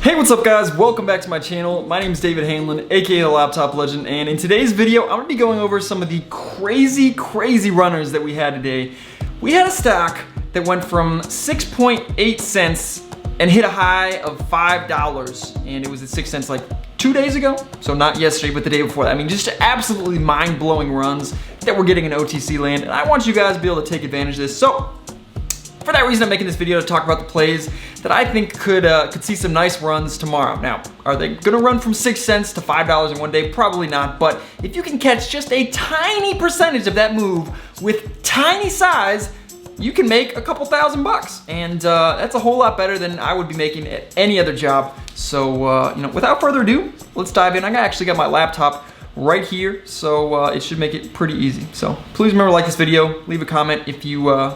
Hey, what's up guys? Welcome back to my channel. My name is David Hanlon, aka the Laptop Legend, and in today's video, I'm gonna be going over some of the crazy runners that we had today. We had a stock that went from 6.8 cents and hit a high of $5, and it was at 6 cents like 2 days ago. So not yesterday, but the day before that. I mean, just absolutely mind-blowing runs that we're getting in OTC land, and I want you guys to be able to take advantage of this. So for that reason, I'm making this video to talk about the plays that I think could see some nice runs tomorrow. Now, are they gonna run from 6 cents to $5 in one day? Probably not, but if you can catch just a tiny percentage of that move with tiny size, you can make a couple $1,000 bucks. And that's a whole lot better than I would be making at any other job. So, without further ado, let's dive in. I actually got my laptop right here, so it should make it pretty easy. So please remember to like this video, leave a comment if you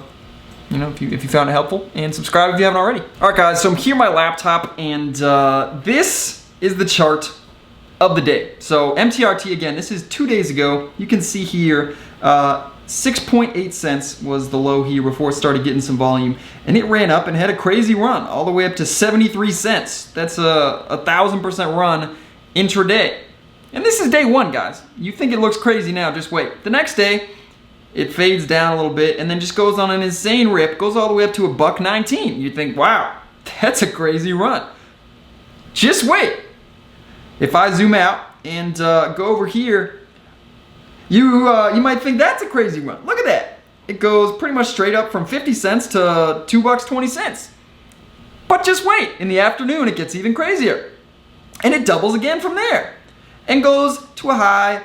if you found it helpful, and subscribe if you haven't already. All right, guys, so I'm here on my laptop, and this is the chart of the day. So MTRT, again, this is 2 days ago. You can see here, 6.8 cents was the low here before it started getting some volume, and it ran up and had a crazy run all the way up to 73 cents. That's a 1,000% run intraday. And this is day one, guys. You think it looks crazy now, just wait. The next day, it fades down a little bit and then just goes on an insane rip, goes all the way up to $1.19. You think, wow, that's a crazy run. Just wait. If I zoom out and go over here, you might think that's a crazy run. Look at that. It goes pretty much straight up from 50 cents to $2.20. But just wait, in the afternoon it gets even crazier. And it doubles again from there and goes to a high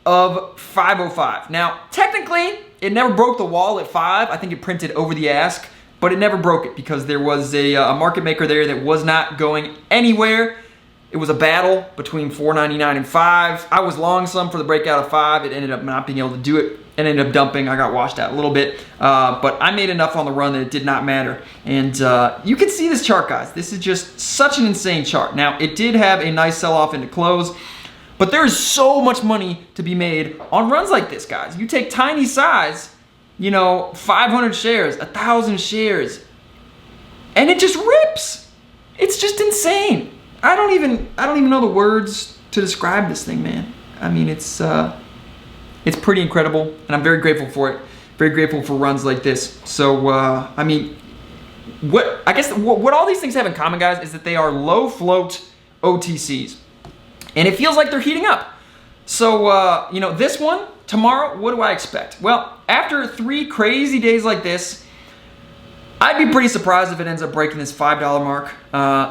of 5.05. Now, technically, it never broke the wall at 5. I think it printed over the ask, but it never broke it because there was a market maker there that was not going anywhere. It was a battle between $4.99 and 5. I was long some for the breakout of 5. It ended up not being able to do it and ended up dumping. I got washed out a little bit, but I made enough on the run that it did not matter. And you can see this chart, guys. This is just such an insane chart. Now, it did have a nice sell-off into close, but there is so much money to be made on runs like this, guys. You take tiny size, 500 shares, 1,000 shares, and it just rips. It's just insane. I don't even know the words to describe this thing, man. I mean, it's pretty incredible, and I'm very grateful for it. Very grateful for runs like this. So, I mean, what all these things have in common, guys, is that they are low float OTCs. And it feels like they're heating up. So, this one, tomorrow, what do I expect? Well, after 3 crazy days like this, I'd be pretty surprised if it ends up breaking this $5 mark.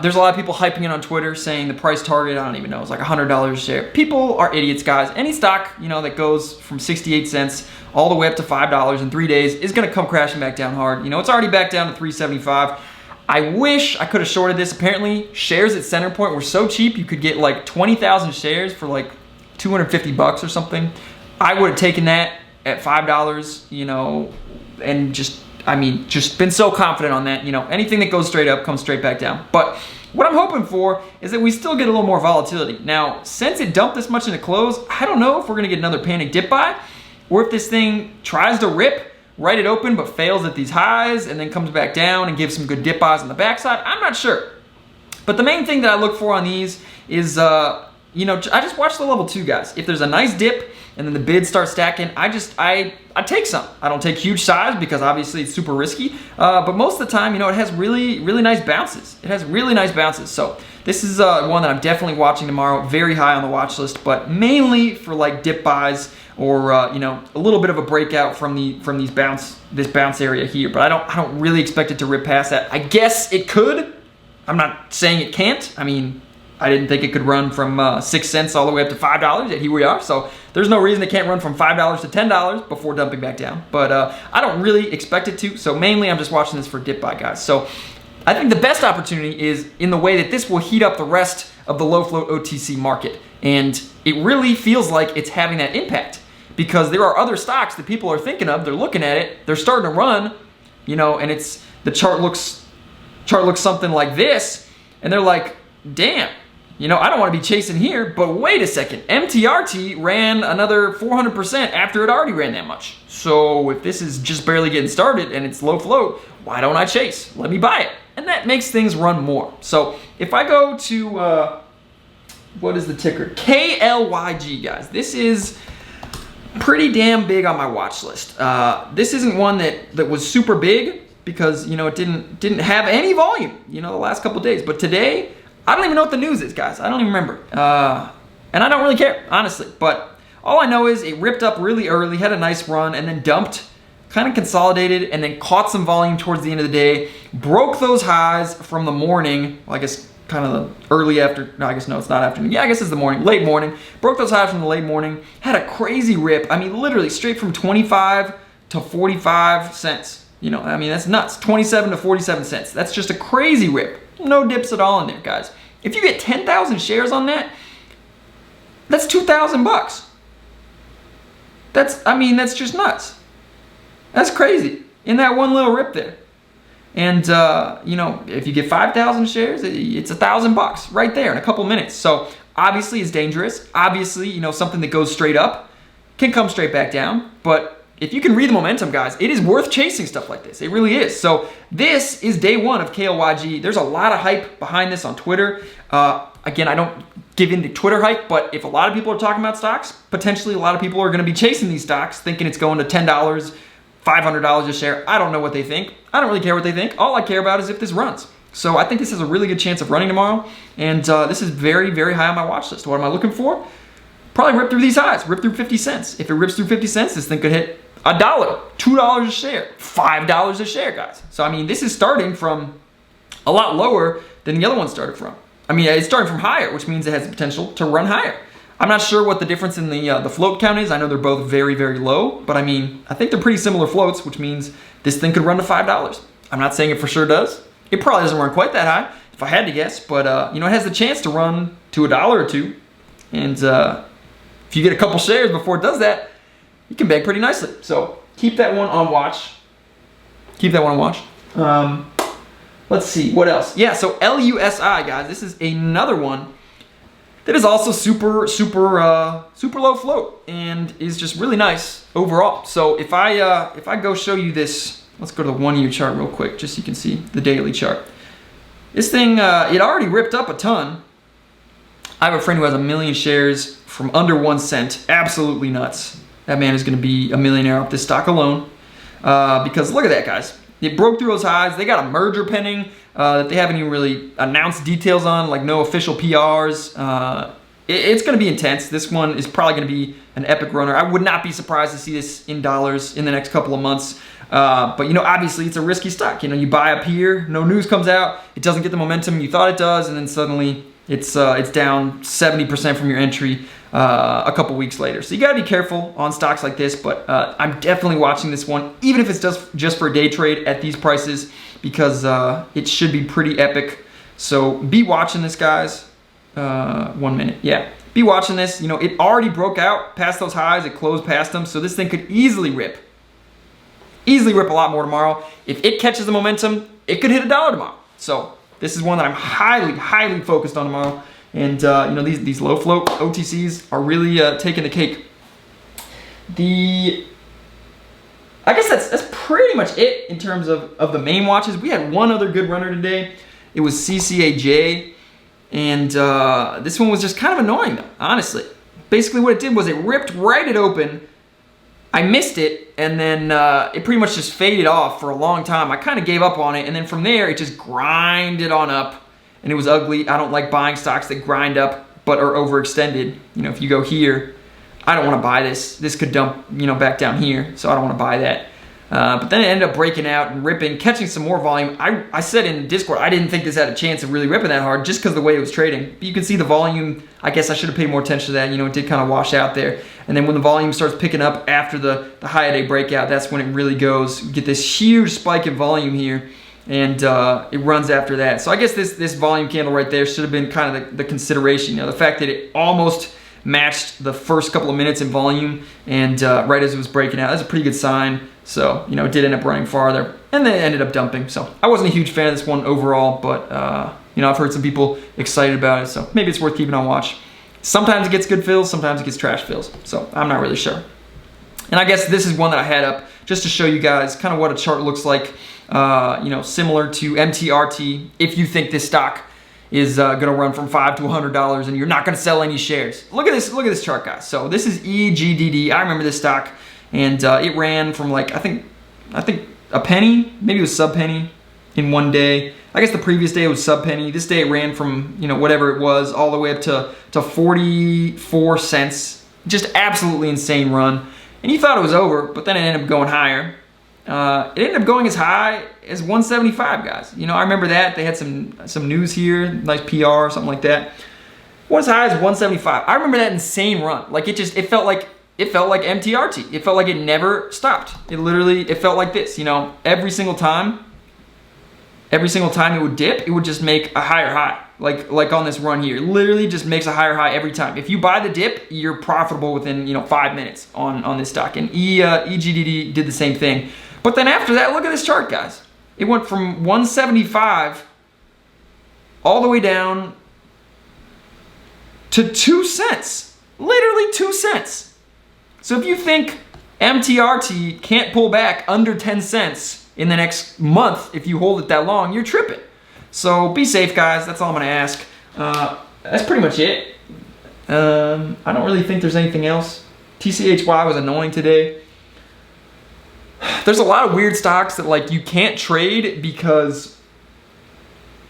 There's a lot of people hyping it on Twitter, saying the price target, I don't even know, it's like $100 a share. People are idiots, guys. Any stock, that goes from 68 cents all the way up to $5 in 3 days is gonna come crashing back down hard. It's already back down to 375. I wish I could have shorted this. Apparently, shares at center point were so cheap, you could get like 20,000 shares for like 250 bucks or something. I would have taken that at $5, and just been so confident on that. Anything that goes straight up comes straight back down. But what I'm hoping for is that we still get a little more volatility. Now, since it dumped this much into close, I don't know if we're gonna get another panic dip buy, or if this thing tries to rip right it open but fails at these highs and then comes back down and gives some good dip buys on the backside. I'm not sure. But the main thing that I look for on these is, I just watch the level 2, guys. If there's a nice dip and then the bids start stacking, I take some. I don't take huge size because obviously it's super risky. But most of the time, it has really nice bounces. It has really nice bounces. So this is one that I'm definitely watching tomorrow. Very high on the watch list, but mainly for like dip buys or a little bit of a breakout from this bounce area here. But I don't really expect it to rip past that. I guess it could. I'm not saying it can't. I mean, I didn't think it could run from 6 cents all the way up to $5, yet here we are. So there's no reason it can't run from $5 to $10 before dumping back down. But I don't really expect it to. So mainly I'm just watching this for dip buy, guys. So I think the best opportunity is in the way that this will heat up the rest of the low float OTC market. And it really feels like it's having that impact, because there are other stocks that people are thinking of. They're looking at it. They're starting to run, and the chart looks something like this. And they're like, damn, I don't want to be chasing here, but wait a second. MTRT ran another 400% after it already ran that much. So if this is just barely getting started and it's low float, why don't I chase? Let me buy it. and that makes things run more. So if I go to, what is the ticker? KLYG, guys. This is pretty damn big on my watch list. This isn't one that was super big because, it didn't have any volume, the last couple days. But today, I don't even know what the news is, guys. I don't even remember. And I don't really care, honestly. But all I know is it ripped up really early, had a nice run, and then dumped, kind of consolidated, and then caught some volume towards the end of the day, broke those highs from the morning, well, I guess kind of the early after, no, I guess no, it's not afternoon. Yeah, I guess it's the morning, late morning. Broke those highs from the late morning, had a crazy rip. I mean, literally straight from 25 to 45 cents. That's nuts. 27 to 47 cents. That's just a crazy rip. No dips at all in there, guys. If you get 10,000 shares on that, that's $2,000. That's just nuts. That's crazy in that one little rip there. And, if you get 5,000 shares, it's $1,000 right there in a couple minutes. So obviously it's dangerous. Obviously, something that goes straight up can come straight back down. But if you can read the momentum, guys, it is worth chasing stuff like this. It really is. So this is day one of KLYG. There's a lot of hype behind this on Twitter. Again, I don't give into Twitter hype, but if a lot of people are talking about stocks, potentially a lot of people are going to be chasing these stocks thinking it's going to $10, $500 a share. I don't know what they think. I don't really care what they think. All I care about is if this runs. So I think this has a really good chance of running tomorrow. And this is very, very high on my watch list. What am I looking for? Probably rip through these highs, rip through 50 cents. If it rips through 50 cents, this thing could hit $1, $2 a share, $5 a share, guys. So, this is starting from a lot lower than the other one started from. It's starting from higher, which means it has the potential to run higher. I'm not sure what the difference in the float count is. I know they're both very, very low, but I think they're pretty similar floats, which means this thing could run to $5. I'm not saying it for sure does. It probably doesn't run quite that high, if I had to guess, but it has the chance to run to $1 or $2. And if you get a couple shares before it does that, you can bag pretty nicely. So keep that one on watch. Keep that one on watch. Let's see, what else? Yeah, so LUSI, guys, this is another one that is also super low float and is just really nice overall. So if I go show you this, let's go to the 1 year chart real quick, just so you can see the daily chart. This thing, it already ripped up a ton. I have a friend who has 1 million shares from under 1 cent. Absolutely nuts. That man is going to be a millionaire off this stock alone. Because look at that, guys. It broke through those highs. They got a merger pending that they haven't even really announced details on, like no official PRs. It's going to be intense. This one is probably going to be an epic runner. I would not be surprised to see this in dollars in the next couple of months. But obviously it's a risky stock. You buy up here, no news comes out, it doesn't get the momentum you thought it does, and then suddenly it's down 70% from your entry a couple weeks later. So you got to be careful on stocks like this, but I'm definitely watching this one, even if it's just for a day trade at these prices, because it should be pretty epic. So be watching this, guys. 1 minute, yeah. Be watching this. It already broke out past those highs. It closed past them, so this thing could easily rip a lot more tomorrow. If it catches the momentum, it could hit $1 tomorrow. So this is one that I'm highly focused on tomorrow. And these low float OTCs are really taking the cake. I guess that's pretty much it in terms of the main watches. We had one other good runner today. It was CCAJ, and this one was just kind of annoying though, honestly. Basically what it did was it ripped right at open. I missed it, and then it pretty much just faded off for a long time. I kind of gave up on it, and then from there it just grinded on up. And it was ugly. I don't like buying stocks that grind up but are overextended. If you go here, I don't want to buy this. This could dump, back down here, so I don't want to buy that. But then it ended up breaking out and ripping, catching some more volume. I said in Discord, I didn't think this had a chance of really ripping that hard just because of the way it was trading. But you can see the volume. I guess I should have paid more attention to that. It did kind of wash out there. And then when the volume starts picking up after the high day breakout, that's when it really goes. You get this huge spike in volume here. And it runs after that. So I guess this volume candle right there should have been kind of the consideration. The fact that it almost matched the first couple of minutes in volume and right as it was breaking out, that's a pretty good sign. So, it did end up running farther and then it ended up dumping. So I wasn't a huge fan of this one overall, but I've heard some people excited about it. So maybe it's worth keeping on watch. Sometimes it gets good fills, sometimes it gets trash fills. So I'm not really sure. And I guess this is one that I had up just to show you guys kind of what a chart looks like you know, similar to MTRT, if you think this stock is gonna run from $5 to $100 and you're not gonna sell any shares. Look at this chart, guys. So this is EGDD. I remember this stock, and it ran from like, I think a penny, maybe it was sub penny in one day. I guess the previous day it was sub penny. This day it ran from, you know, whatever it was all the way up to 44 cents. Just absolutely insane run. And you thought it was over, but then it ended up going higher. It ended up going as high as 175, guys. You know, I remember that. They had some news here, nice PR or something like that. Went as high as 175. I remember that insane run. Like it felt like MTRT. It felt like it never stopped. It felt like this, you know, every single time it would dip, it would just make a higher high. Like on this run here, it literally just makes a higher high every time. If you buy the dip, you're profitable within, you know, 5 minutes on this stock. And EGDD did the same thing. But then after that, look at this chart, guys. It went from 175 all the way down to 2 cents. Literally 2 cents. So if you think MTRT can't pull back under 10 cents in the next month, if you hold it that long, you're tripping. So be safe, guys. That's all I'm gonna ask. That's pretty much it. I don't really think there's anything else. TCHY was annoying today. There's a lot of weird stocks that like you can't trade because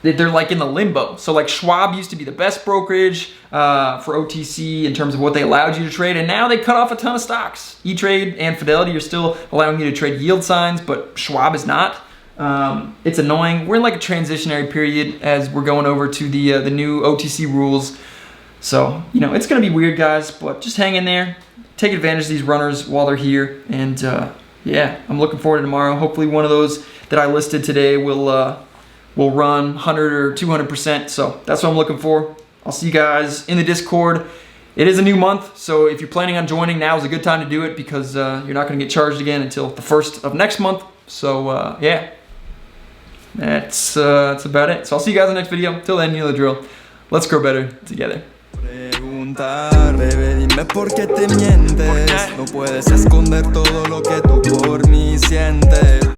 they're like in the limbo. So like Schwab used to be the best brokerage for OTC in terms of what they allowed you to trade, and now they cut off a ton of stocks. E-Trade and Fidelity are still allowing you to trade yield signs, but Schwab is not. It's annoying. We're in like a transitionary period as we're going over to the new OTC rules. So, you know, it's gonna be weird, guys, but just hang in there. Take advantage of these runners while they're here, and yeah, I'm looking forward to tomorrow. Hopefully one of those that I listed today will run 100 or 200%. So that's what I'm looking for. I'll see you guys in the Discord. It is a new month, so if you're planning on joining, now is a good time to do it because you're not going to get charged again until the 1st of next month. So yeah, that's about it. So I'll see you guys in the next video. Till then, you know the drill. Let's grow better together. Bebé, dime por qué te mientes. No puedes esconder todo lo que tú por mí sientes.